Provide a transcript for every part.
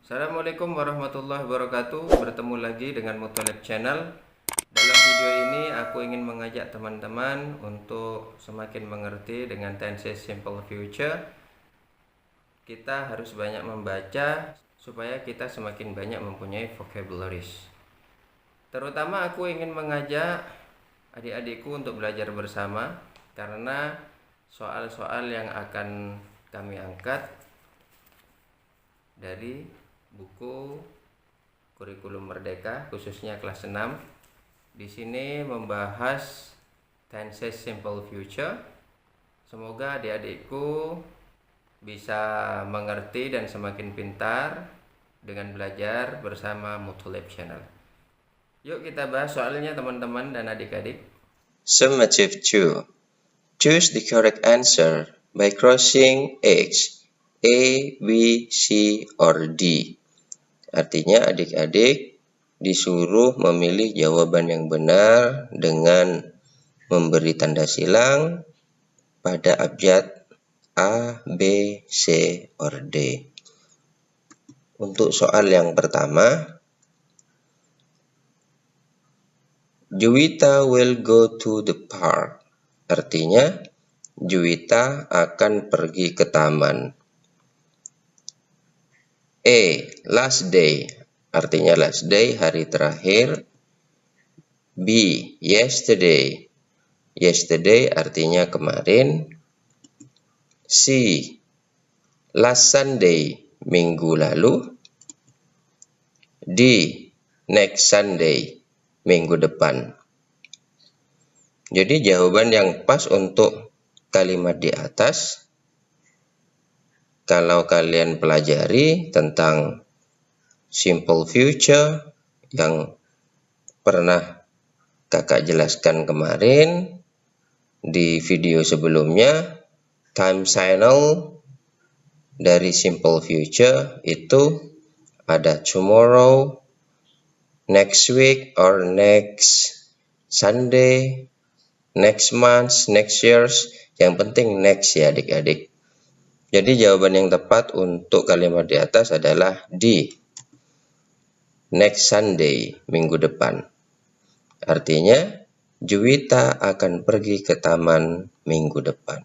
Assalamualaikum warahmatullahi wabarakatuh. Bertemu lagi dengan Muthalib Channel. Dalam video ini aku ingin mengajak teman-teman untuk semakin mengerti dengan tenses simple future. Kita harus banyak membaca supaya kita semakin banyak mempunyai vocabularies. Terutama aku ingin mengajak adik-adikku untuk belajar bersama, karena soal-soal yang akan kami angkat dari buku Kurikulum Merdeka, khususnya kelas 6. Di sini membahas tenses simple future. Semoga adik-adikku bisa mengerti dan semakin pintar dengan belajar bersama Muthalib Channel. Yuk kita bahas soalnya teman-teman dan adik-adik. Summative 2. Choose the correct answer by crossing X, A, B, C, or D. Artinya adik-adik disuruh memilih jawaban yang benar dengan memberi tanda silang pada abjad A, B, C, or D. Untuk soal yang pertama, Juwita will go to the park. Artinya, Juwita akan pergi ke taman. A, last day. Artinya last day, hari terakhir. B, yesterday. Yesterday artinya kemarin. C, last Sunday, minggu lalu. D, next Sunday, minggu depan. Jadi jawaban yang pas untuk kalimat di atas, kalau kalian pelajari tentang simple future yang pernah kakak jelaskan kemarin di video sebelumnya, time signal dari simple future itu ada tomorrow, next week or next Sunday, next month, next years. Yang penting next ya adik-adik. Jadi jawaban yang tepat untuk kalimat di atas adalah D, next Sunday, minggu depan. Artinya Juwita akan pergi ke taman minggu depan.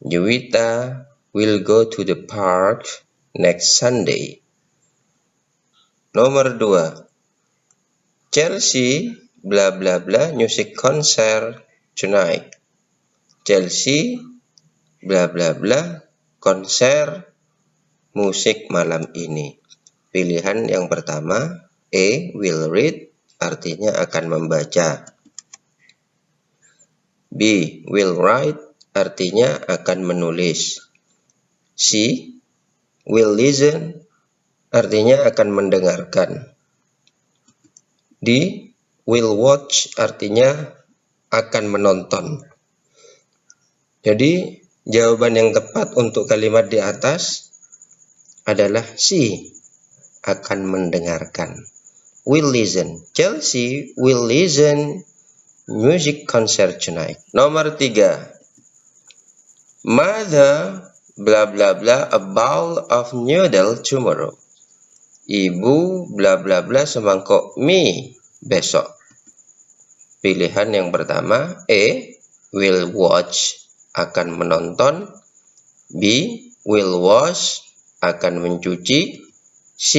Juwita will go to the park next Sunday. Nomor 2. Chelsea bla bla bla music concert tonight. Chelsea bla bla bla konser musik malam ini. Pilihan yang pertama, A, will read, artinya akan membaca. B, will write, artinya akan menulis. C, will listen, artinya akan mendengarkan. D, will watch, artinya akan menonton. Jadi jawaban yang tepat untuk kalimat di atas adalah C, akan mendengarkan. Will listen. Chelsea will listen music concert tonight. Nomor 3. Mother bla bla bla a bowl of noodle tomorrow. Ibu bla bla bla semangkok mie besok. Pilihan yang pertama, A, will watch, akan menonton. B, will wash, akan mencuci. C,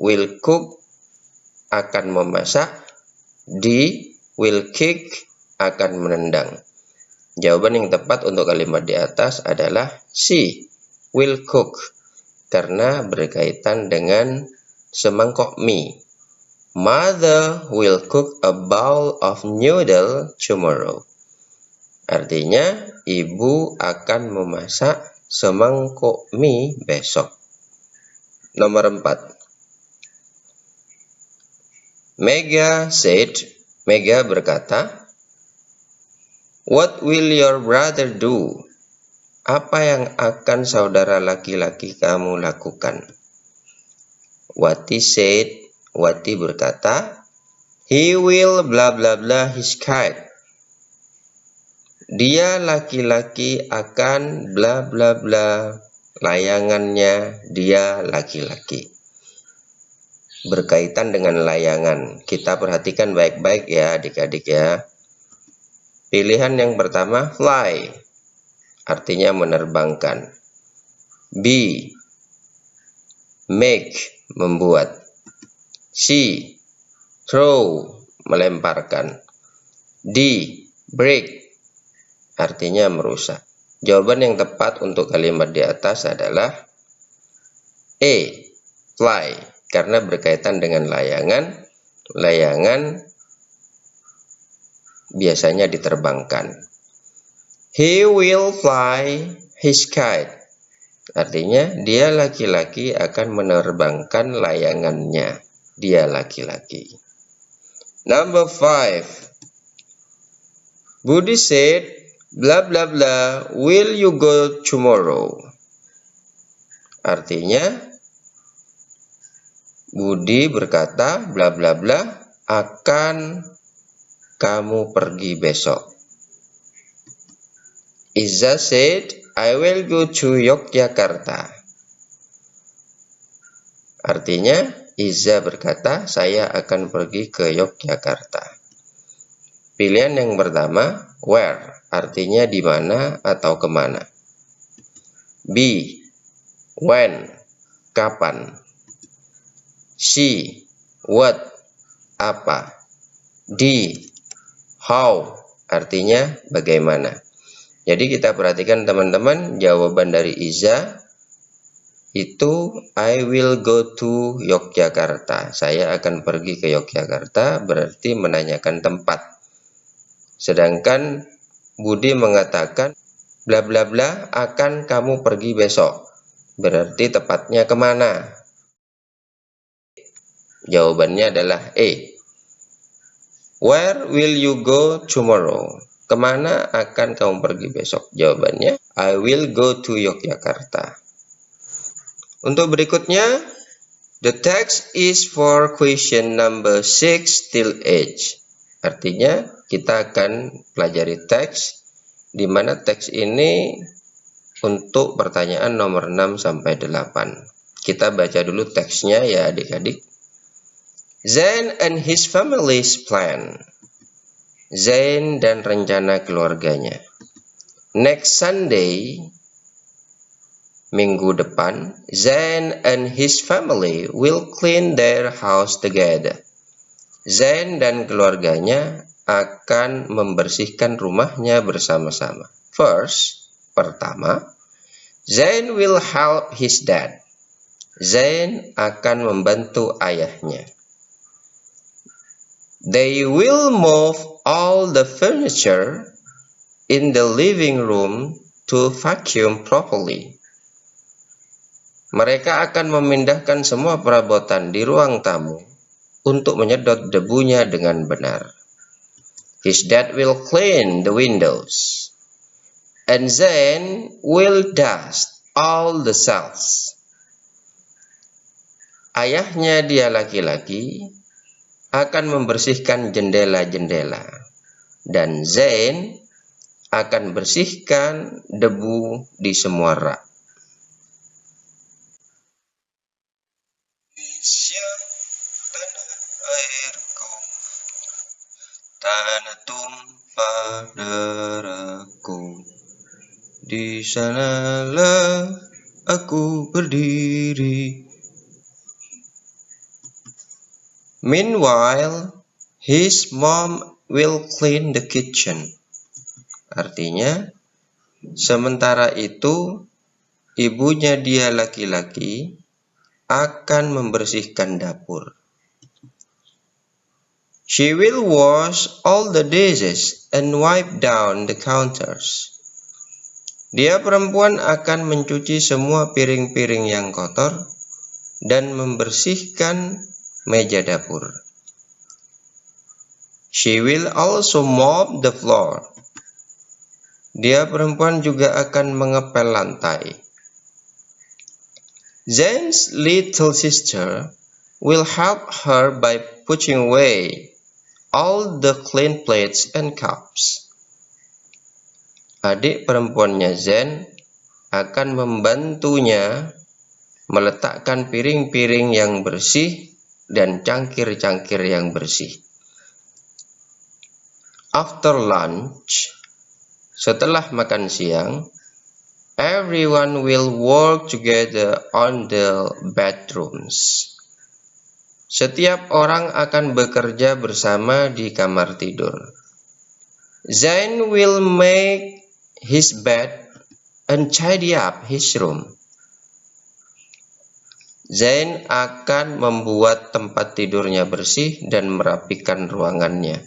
will cook, akan memasak. D, will kick, akan menendang. Jawaban yang tepat untuk kalimat di atas adalah C, will cook, karena berkaitan dengan semangkok mie. Mother will cook a bowl of noodle tomorrow. Artinya, ibu akan memasak semangkok mie besok. Nomor 4. Mega said, Mega berkata, what will your brother do? Apa yang akan saudara laki-laki kamu lakukan? Wati said, Wati berkata, he will bla bla bla his kite. Dia laki-laki akan bla bla bla layangannya, dia laki-laki. berkaitan dengan layangan. Kita perhatikan baik-baik ya adik-adik ya. Pilihan yang pertama fly, artinya menerbangkan. B, make, membuat. C, throw, melemparkan. D, break, artinya merusak. Jawaban yang tepat untuk kalimat di atas adalah E, fly, karena berkaitan dengan layangan. Layangan biasanya diterbangkan. He will fly his kite. Artinya dia laki-laki akan menerbangkan layangannya. Dia laki-laki. Number 5. Budi said, blah blah blah, will you go tomorrow? Artinya Budi berkata, bla bla bla, akan kamu pergi besok. Iza said, I will go to Yogyakarta. Artinya, Iza berkata, saya akan pergi ke Yogyakarta. Pilihan yang pertama, where, artinya di mana atau kemana. B, when, kapan. C, what, apa. D, how, artinya bagaimana. Jadi kita perhatikan teman-teman, jawaban dari Iza itu I will go to Yogyakarta. Saya akan pergi ke Yogyakarta, berarti menanyakan tempat. Sedangkan Budi mengatakan bla bla bla akan kamu pergi besok. Berarti tepatnya kemana? Jawabannya adalah E. Where will you go tomorrow? Kemana akan kamu pergi besok? Jawabannya I will go to Yogyakarta. Untuk berikutnya, the text is for question number 6 till 8. Artinya kita akan pelajari teks, di mana teks ini untuk pertanyaan nomor 6 sampai 8. Kita baca dulu teksnya ya adik-adik. Zain and his family's plan. Zain dan rencana keluarganya. Next Sunday, minggu depan, Zain and his family will clean their house together. Zain dan keluarganya akan membersihkan rumahnya bersama-sama. First, pertama, Zain will help his dad. Zain akan membantu ayahnya. They will move all the furniture in the living room to vacuum properly. Mereka akan memindahkan semua perabotan di ruang tamu untuk menyedot debunya dengan benar. His dad will clean the windows, and then will dust all the cells. Ayahnya, dia laki-laki, akan membersihkan jendela-jendela, dan Zain akan bersihkan debu di semua rak. Tanah tumpah darahku, di sanalah aku berdiri. Meanwhile, his mom will clean the kitchen. Artinya, sementara itu, ibunya dia laki-laki akan membersihkan dapur. She will wash all the dishes and wipe down the counters. Dia perempuan akan mencuci semua piring-piring yang kotor dan membersihkan meja dapur. She will also mop the floor. Dia perempuan juga akan mengepel lantai. Zain's little sister will help her by putting away all the clean plates and cups. Adik perempuannya Zain akan membantunya meletakkan piring-piring yang bersih dan cangkir-cangkir yang bersih. After lunch, setelah makan siang, everyone will work together on the bathrooms. Setiap orang akan bekerja bersama di kamar tidur. Zain will make his bed and tidy up his room. Zain akan membuat tempat tidurnya bersih dan merapikan ruangannya.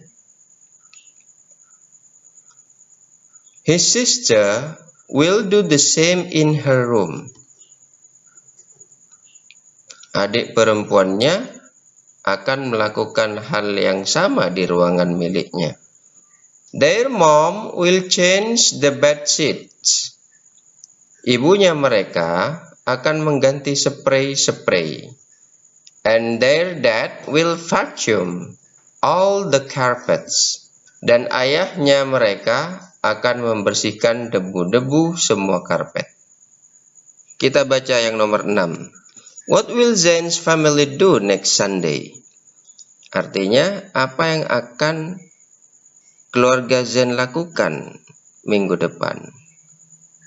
His sister will do the same in her room. Adik perempuannya akan melakukan hal yang sama di ruangan miliknya. Their mom will change the bed sheets. Ibunya mereka akan mengganti spray. And their dad will vacuum all the carpets. Dan ayahnya mereka akan membersihkan debu-debu semua karpet. Kita baca yang nomor 6. What will Zain's family do next Sunday? Artinya, apa yang akan keluarga Zain lakukan minggu depan?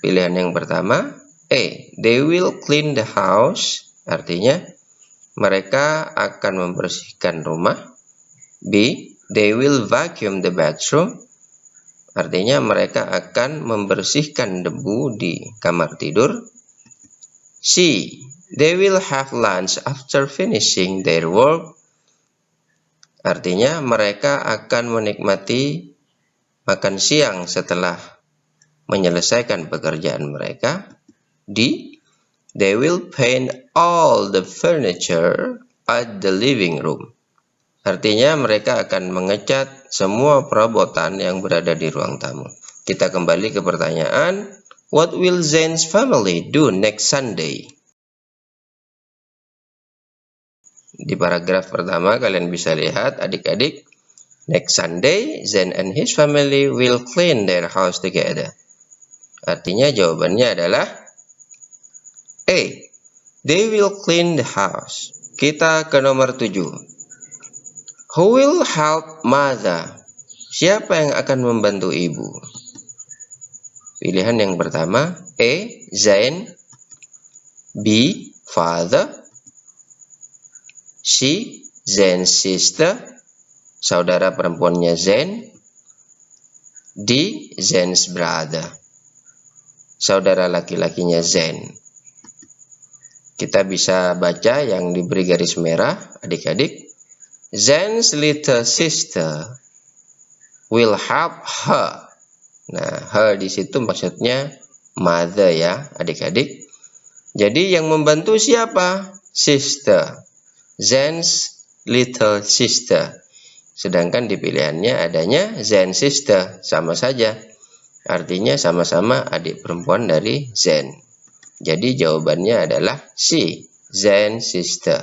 Pilihan yang pertama, A. They will clean the house. Artinya, mereka akan membersihkan rumah. B. They will vacuum the bathroom. Artinya mereka akan membersihkan debu di kamar tidur. C. They will have lunch after finishing their work. Artinya mereka akan menikmati makan siang setelah menyelesaikan pekerjaan mereka. D. They will paint all the furniture at the living room. Artinya mereka akan mengecat semua perabotan yang berada di ruang tamu. Kita kembali ke pertanyaan, what will Zain's family do next Sunday? Di paragraf pertama kalian bisa lihat adik-adik, next Sunday, Zain and his family will clean their house together. Artinya jawabannya adalah A. They will clean the house. Kita ke nomor 7. Who will help mother? Siapa yang akan membantu ibu? Pilihan yang pertama, A. Zain. B. Father. C. Zain's sister. Saudara perempuannya Zain. D. Zain's brother. Saudara laki-lakinya Zain. Kita bisa baca yang diberi garis merah, adik-adik. Zain's little sister will help her. Nah, her di situ maksudnya mother ya, adik-adik. Jadi yang membantu siapa? Sister. Zain's little sister. Sedangkan di pilihannya adanya Zain's sister, sama saja. Artinya sama-sama adik perempuan dari Zain. Jadi jawabannya adalah C, Zain's sister.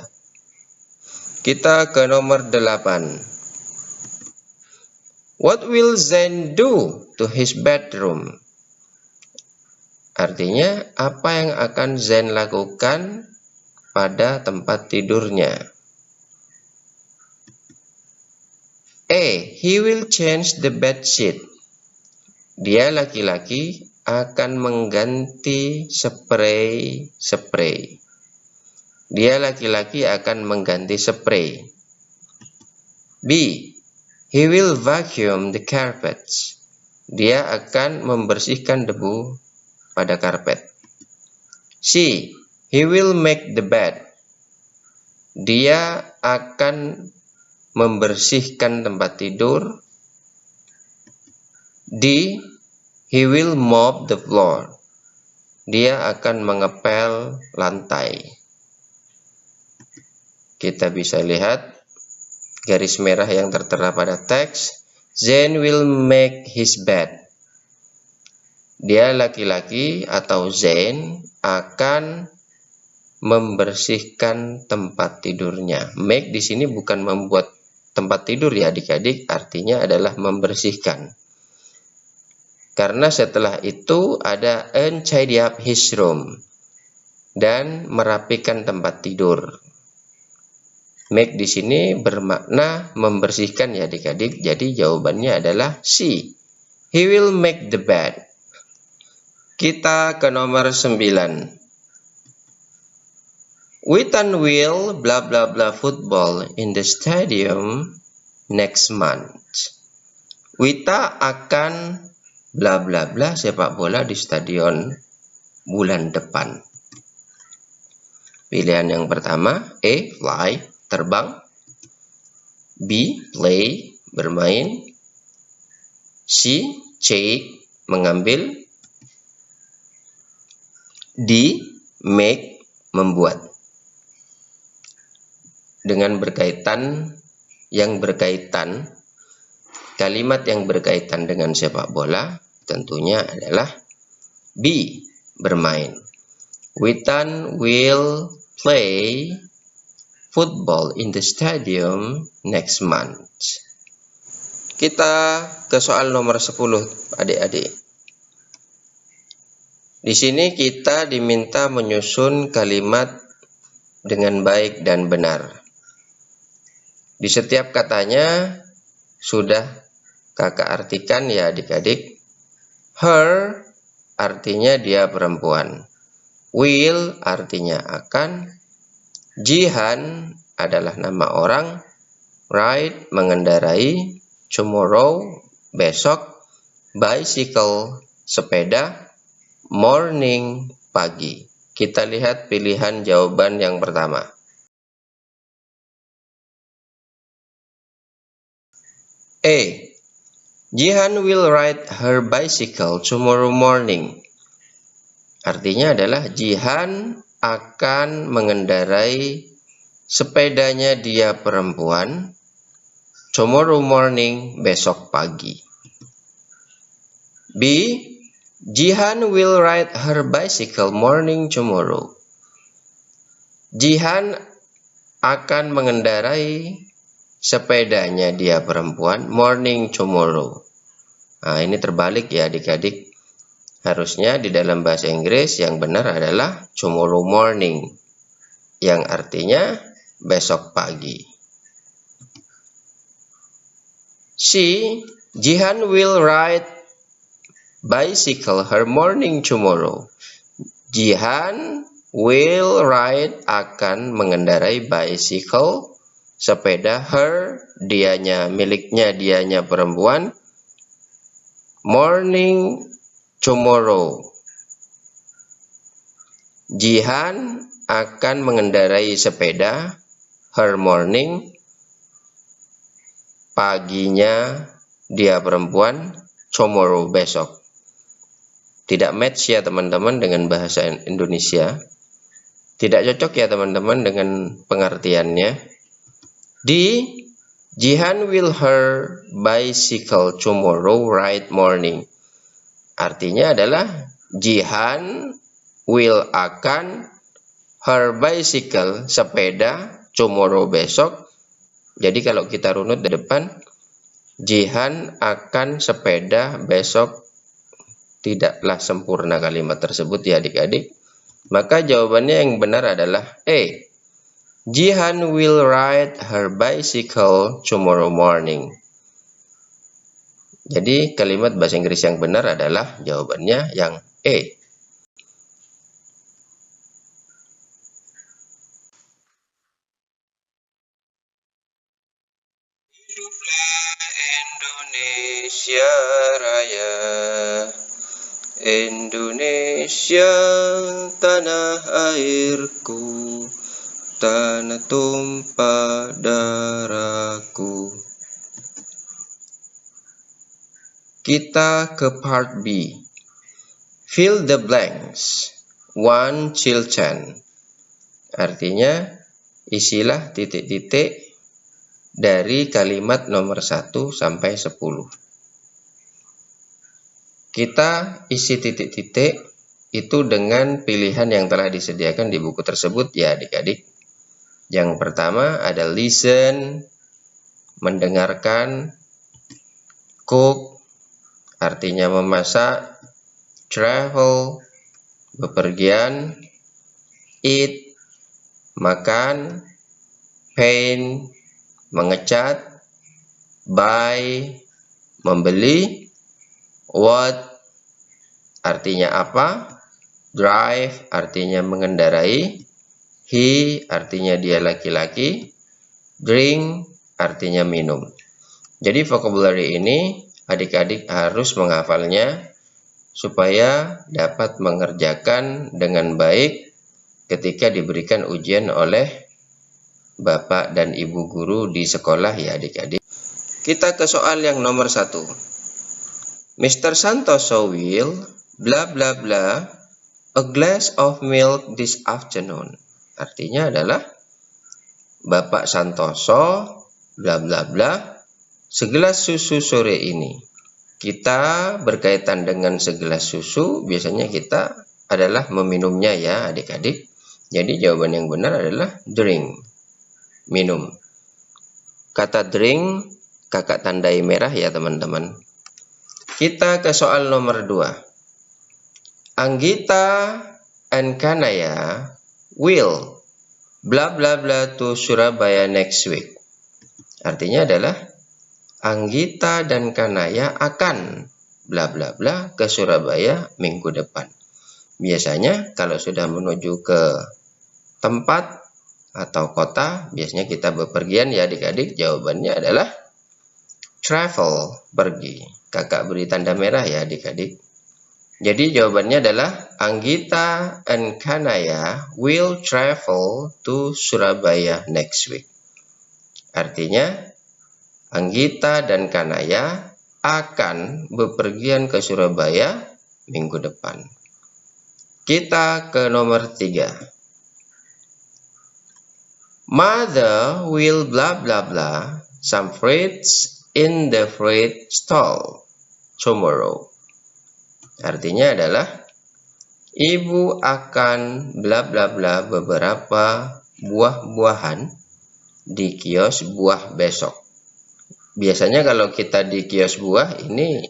Kita ke nomor 8. What will Zain do to his bedroom? Artinya, apa yang akan Zain lakukan pada tempat tidurnya? A. He will change the bed sheet. Dia laki-laki akan mengganti spray. Dia laki-laki akan mengganti spray. B. He will vacuum the carpets. Dia akan membersihkan debu pada karpet. C. He will make the bed. Dia akan membersihkan tempat tidur. D. He will mop the floor. Dia akan mengepel lantai. Kita bisa lihat garis merah yang tertera pada teks. Zain will make his bed. Dia laki-laki atau Zain akan membersihkan tempat tidurnya. Make di sini bukan membuat tempat tidur ya adik-adik, artinya adalah membersihkan. Karena setelah itu ada and tidy up his room, dan merapikan tempat tidur. Make di sini bermakna membersihkan ya adik-adik. Jadi jawabannya adalah C. He will make the bed. Kita ke nomor 9. Witan will bla bla bla football in the stadium next month. Wita akan bla bla bla sepak bola di stadion bulan depan. Pilihan yang pertama, A. Fly, terbang. B. Play, bermain. C. Take, mengambil. D. Make, membuat. Dengan kalimat yang berkaitan dengan sepak bola tentunya adalah B. Bermain. Witan will play football in the stadium next month. Kita ke soal nomor 10, adik-adik. Di sini kita diminta menyusun kalimat dengan baik dan benar. Di setiap katanya sudah kakak artikan ya adik-adik. Her artinya dia perempuan. Will artinya akan. Jihan adalah nama orang. Ride, mengendarai. Tomorrow, besok. Bicycle, sepeda. Morning, pagi. Kita lihat pilihan jawaban yang pertama. A. Jihan will ride her bicycle tomorrow morning. Artinya adalah Jihan akan mengendarai sepedanya dia perempuan tomorrow morning, besok pagi. B. Jihan will ride her bicycle morning tomorrow. Jihan akan mengendarai sepedanya dia perempuan morning tomorrow. Nah, ini terbalik ya adik-adik. Harusnya di dalam bahasa Inggris yang benar adalah tomorrow morning, yang artinya besok pagi. C. Jihan will ride bicycle her morning tomorrow. Jihan will ride akan mengendarai bicycle, sepeda, her, dianya, miliknya, dianya perempuan, morning tomorrow. Jihan akan mengendarai sepeda, her morning, paginya dia perempuan, tomorrow, besok. Tidak match ya teman-teman dengan bahasa Indonesia. Tidak cocok ya teman-teman dengan pengertiannya. D. Jihan will her bicycle tomorrow ride morning. Artinya adalah Jihan will akan her bicycle, sepeda, tomorrow, besok. Jadi kalau kita runut di depan, Jihan akan sepeda besok. Tidaklah sempurna kalimat tersebut ya adik-adik. Maka jawabannya yang benar adalah A. Jihan will ride her bicycle tomorrow morning. Jadi kalimat bahasa Inggris yang benar adalah jawabannya yang A. Indonesia Raya, Indonesia tanah airku, tanah tumpah darahku. Kita ke part B. Fill the blanks 1 till 10. Artinya isilah titik-titik dari kalimat nomor 1 sampai 10. Kita isi titik-titik itu dengan pilihan yang telah disediakan di buku tersebut ya adik-adik. Yang pertama ada listen, mendengarkan. Cook, artinya memasak. Travel, bepergian. Eat, makan. paint, mengecat, buy, membeli, what, artinya apa, drive, artinya mengendarai, he, artinya dia laki-laki, drink, artinya minum. Jadi vocabulary ini adik-adik harus menghafalnya supaya dapat mengerjakan dengan baik ketika diberikan ujian oleh Bapak dan Ibu guru di sekolah ya adik-adik. Kita ke soal yang nomor 1. Mr. Santoso will bla bla bla a glass of milk this afternoon. Artinya adalah Bapak Santoso bla bla bla segelas susu sore ini. Kita berkaitan dengan segelas susu, biasanya kita adalah meminumnya ya adik-adik. Jadi jawaban yang benar adalah drink, minum. Kata drink kakak tandai merah ya teman-teman. Kita ke soal nomor 2. Anggita and Kanaya will bla bla bla to Surabaya next week. Artinya adalah Anggita dan Kanaya akan bla bla bla ke Surabaya minggu depan. Biasanya kalau sudah menuju ke tempat atau kota, biasanya kita bepergian ya adik-adik. Jawabannya adalah travel, pergi. Kakak beri tanda merah ya adik-adik. Jadi jawabannya adalah Anggita and Kanaya will travel to Surabaya next week. Artinya Anggita dan Kanaya akan bepergian ke Surabaya minggu depan. Kita ke nomor 3. Mother will bla bla bla some fruits in the fruit stall tomorrow. Artinya adalah ibu akan bla bla bla beberapa buah-buahan di kios buah besok. Biasanya kalau kita di kios buah ini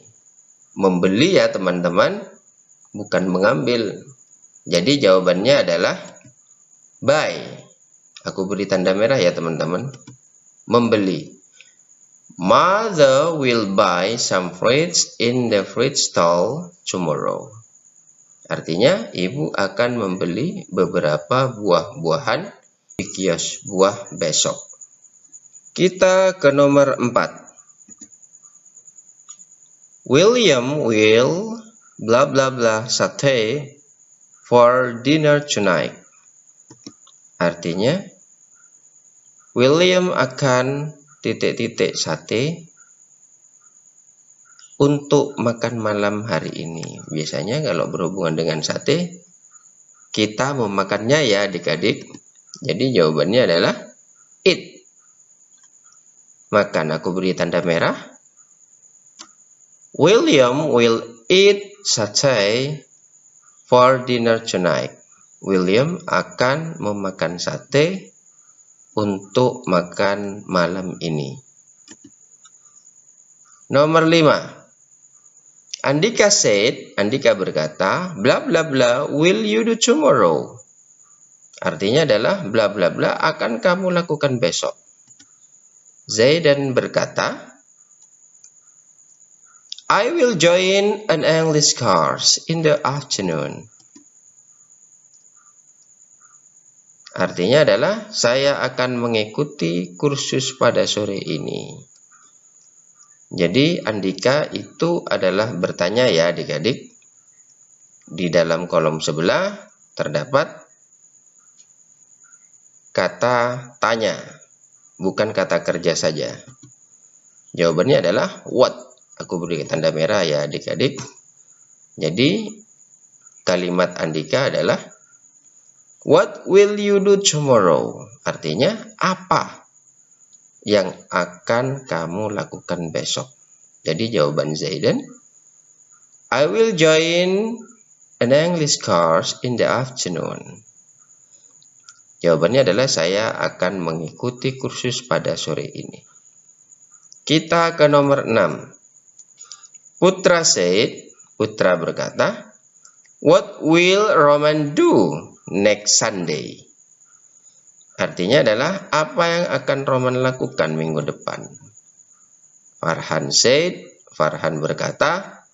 membeli ya teman-teman, bukan mengambil. Jadi jawabannya adalah buy. Aku beri tanda merah ya teman-teman. Membeli. Mother will buy some fruits in the fruit stall tomorrow. Artinya ibu akan membeli beberapa buah-buahan di kios buah besok. Kita ke nomor 4. William will bla bla bla satay for dinner tonight. Artinya William akan titik-titik sate untuk makan malam hari ini. Biasanya kalau berhubungan dengan sate kita memakannya ya adik-adik. Jadi jawabannya adalah eat. Makan, aku beri tanda merah. William will eat satay for dinner tonight. William akan memakan sate untuk makan malam ini. Nomor 5. Andika berkata, bla bla bla will you do tomorrow? Artinya adalah bla bla bla akan kamu lakukan besok. Zaidan berkata, I will join an English course in the afternoon. Artinya adalah saya akan mengikuti kursus pada sore ini. Jadi Andika itu adalah bertanya ya adik-adik. Di dalam kolom sebelah terdapat kata tanya, bukan kata kerja saja. Jawabannya adalah what. Aku beri tanda merah ya adik-adik. Jadi kalimat Andika adalah what will you do tomorrow? Artinya apa yang akan kamu lakukan besok? Jadi jawaban Zaidan, I will join an English course in the afternoon. Jawabannya adalah saya akan mengikuti kursus pada sore ini. Kita ke nomor 6. Putra berkata, what will Roman do next Sunday? Artinya adalah apa yang akan Roman lakukan minggu depan. Farhan said, Farhan berkata,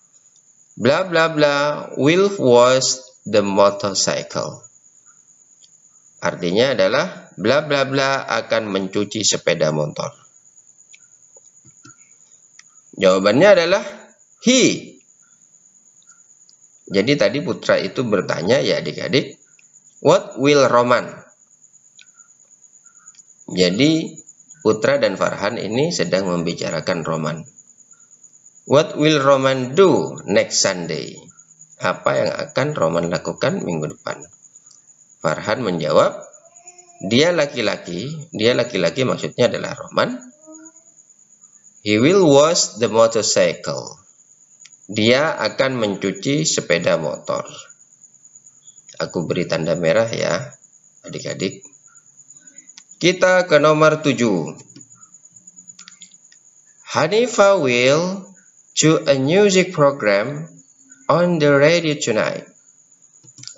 bla bla bla will wash the motorcycle. Artinya adalah bla bla bla akan mencuci sepeda motor. Jawabannya adalah he. Jadi tadi Putra itu bertanya ya adik-adik, what will Roman? Jadi Putra dan Farhan ini sedang membicarakan Roman. What will Roman do next Sunday? Apa yang akan Roman lakukan minggu depan? Farhan menjawab, dia laki-laki maksudnya adalah Roman. He will wash the motorcycle. Dia akan mencuci sepeda motor. Aku beri tanda merah ya, adik-adik. Kita ke nomor 7. Hanifa will do a music program on the radio tonight.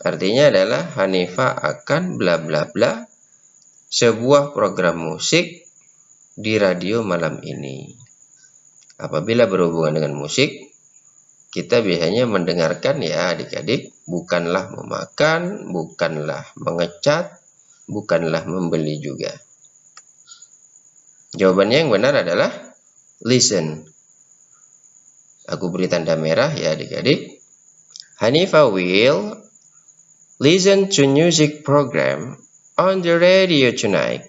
Artinya adalah Hanifa akan bla bla bla sebuah program musik di radio malam ini. Apabila berhubungan dengan musik, kita biasanya mendengarkan ya adik-adik, bukanlah memakan, bukanlah mengecat, bukanlah membeli juga. Jawabannya yang benar adalah listen. Aku beri tanda merah ya adik-adik. Hanifa will listen to music program on the radio tonight.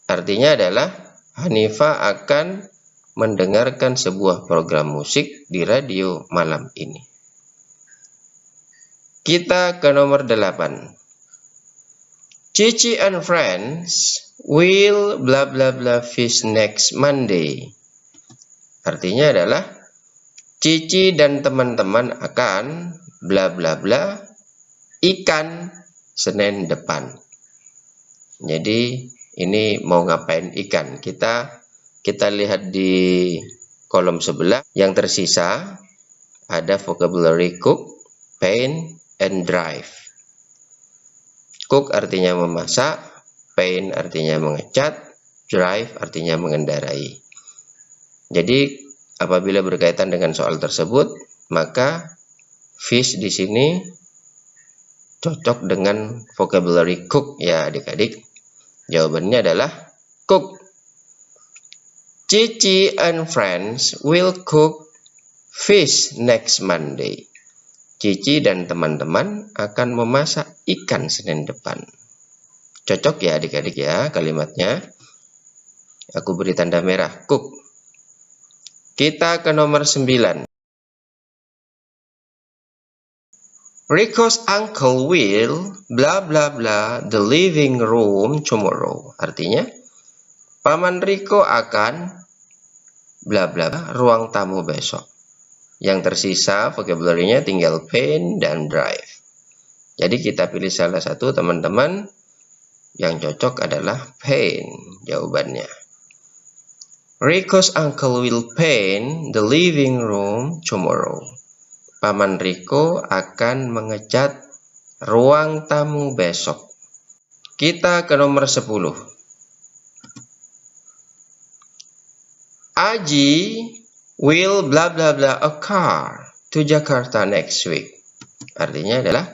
Artinya adalah Hanifa akan mendengarkan sebuah program musik di radio malam ini. Kita ke nomor 8. Cici and friends will bla bla bla fish next Monday. Artinya adalah Cici dan teman-teman akan bla bla bla ikan Senin depan. Jadi ini mau ngapain ikan? Kita lihat di kolom sebelah yang tersisa ada vocabulary cook, paint, and drive. Cook artinya memasak, paint artinya mengecat, drive artinya mengendarai. Jadi apabila berkaitan dengan soal tersebut, maka fish di sini cocok dengan vocabulary cook ya adik-adik. Jawabannya adalah cook. Cici and friends will cook fish next Monday. Cici dan teman-teman akan memasak ikan Senin depan. Cocok ya adik-adik ya kalimatnya. Aku beri tanda merah, cook. Kita ke nomor 9. Rico's uncle will bla bla bla the living room tomorrow. Artinya, Paman Rico akan bla bla bla ruang tamu besok. Yang tersisa vocabulary-nya tinggal paint dan drive. Jadi kita pilih salah satu teman-teman. Yang cocok adalah paint jawabannya. Rico's uncle will paint the living room tomorrow. Paman Rico akan mengecat ruang tamu besok. Kita ke nomor 10. Aji will bla bla bla a car to Jakarta next week. Artinya adalah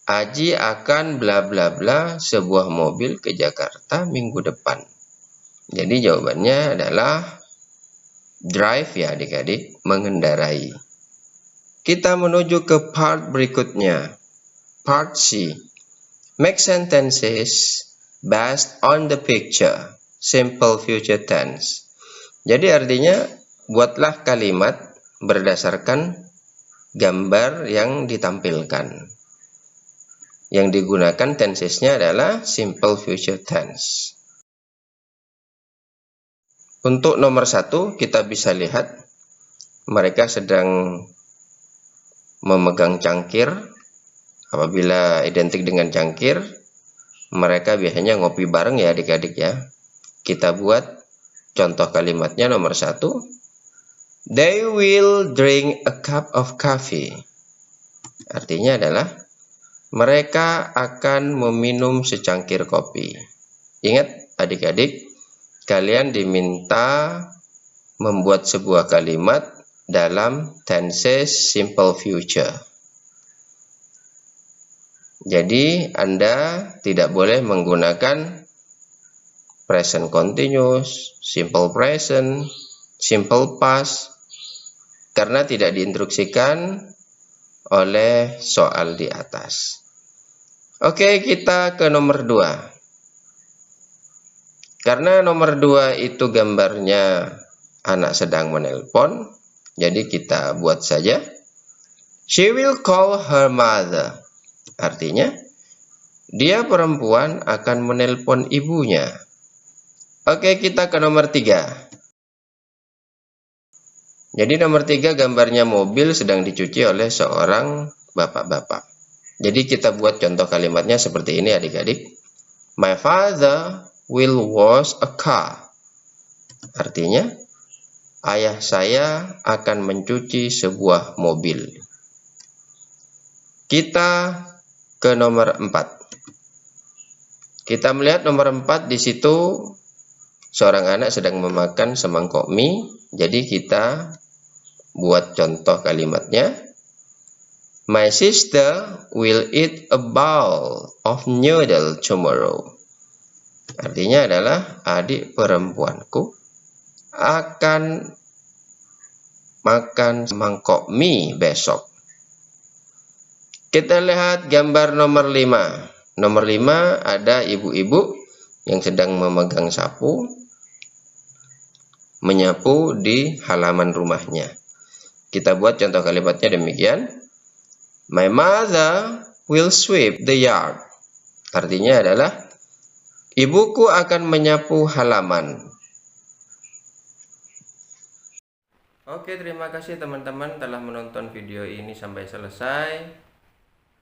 Aji akan bla bla bla sebuah mobil ke Jakarta minggu depan. Jadi jawabannya adalah drive ya adik-adik, mengendarai. Kita menuju ke part berikutnya. Part C. Make sentences based on the picture. Simple future tense. Jadi artinya buatlah kalimat berdasarkan gambar yang ditampilkan. Yang digunakan tensesnya adalah simple future tense. Untuk nomor 1 kita bisa lihat mereka sedang memegang cangkir. Apabila identik dengan cangkir, mereka biasanya ngopi bareng ya adik-adik ya. Kita buat contoh kalimatnya nomor 1. They will drink a cup of coffee. Artinya adalah mereka akan meminum secangkir kopi. Ingat adik-adik, kalian diminta membuat sebuah kalimat dalam tenses simple future. Jadi Anda tidak boleh menggunakan present continuous, simple present, simple past, karena tidak diinstruksikan oleh soal di atas. Oke, kita ke nomor 2. Karena nomor 2 itu gambarnya anak sedang menelpon, jadi kita buat saja. She will call her mother. Artinya, dia perempuan akan menelpon ibunya. Oke, kita ke nomor 3. Jadi nomor 3 gambarnya mobil sedang dicuci oleh seorang bapak-bapak. Jadi kita buat contoh kalimatnya seperti ini adik-adik. My father will wash a car. Artinya, ayah saya akan mencuci sebuah mobil. Kita ke nomor 4. Kita melihat nomor 4 di situ seorang anak sedang memakan semangkok mie. Jadi kita buat contoh kalimatnya. My sister will eat a bowl of noodle tomorrow. Artinya adalah adik perempuanku akan makan semangkok mie besok. Kita lihat gambar nomor 5. Nomor 5 ada ibu-ibu yang sedang memegang sapu, menyapu di halaman rumahnya. Kita buat contoh kalimatnya demikian. My mother will sweep the yard. Artinya adalah ibuku akan menyapu halaman. Oke, terima kasih teman-teman telah menonton video ini sampai selesai.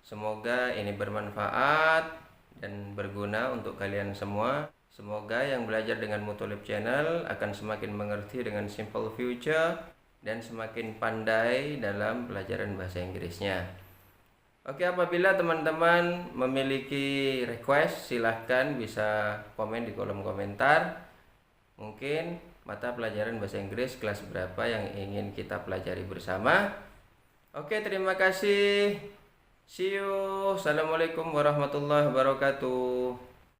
Semoga ini bermanfaat dan berguna untuk kalian semua. Semoga yang belajar dengan Muthalib Channel akan semakin mengerti dengan simple future dan semakin pandai dalam pelajaran bahasa Inggrisnya. Oke, apabila teman-teman memiliki request, silahkan bisa komen di kolom komentar. Mungkin mata pelajaran bahasa Inggris kelas berapa yang ingin kita pelajari bersama. Oke, terima kasih. See you. Assalamualaikum warahmatullahi wabarakatuh.